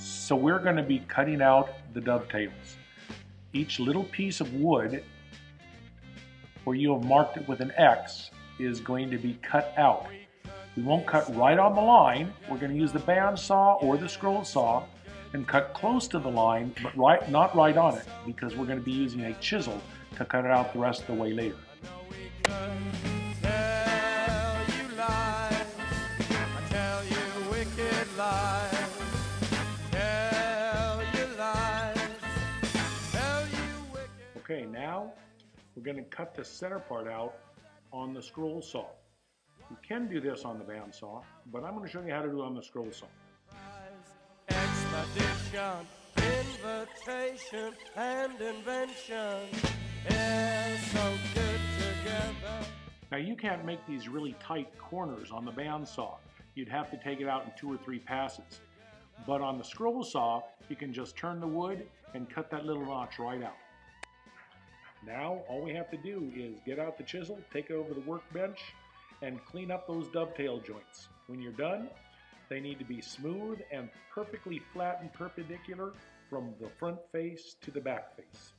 So we're going to be cutting out the dovetails. Each little piece of wood where you have marked it with an X is going to be cut out. We won't cut right on the line. We're going to use the bandsaw or the scroll saw and cut close to the line, but not right on it, because we're going to be using a chisel to cut it out the rest of the way later. Okay, now we're going to cut the center part out on the scroll saw. You can do this on the bandsaw, but I'm going to show you how to do it on the scroll saw. Expedition, invitation, and invention is so good together. Now you can't make these really tight corners on the bandsaw. You'd have to take it out in 2 or 3 passes. But on the scroll saw, you can just turn the wood and cut that little notch right out. Now all we have to do is get out the chisel, take it over the workbench, and clean up those dovetail joints. When you're done, they need to be smooth and perfectly flat and perpendicular from the front face to the back face.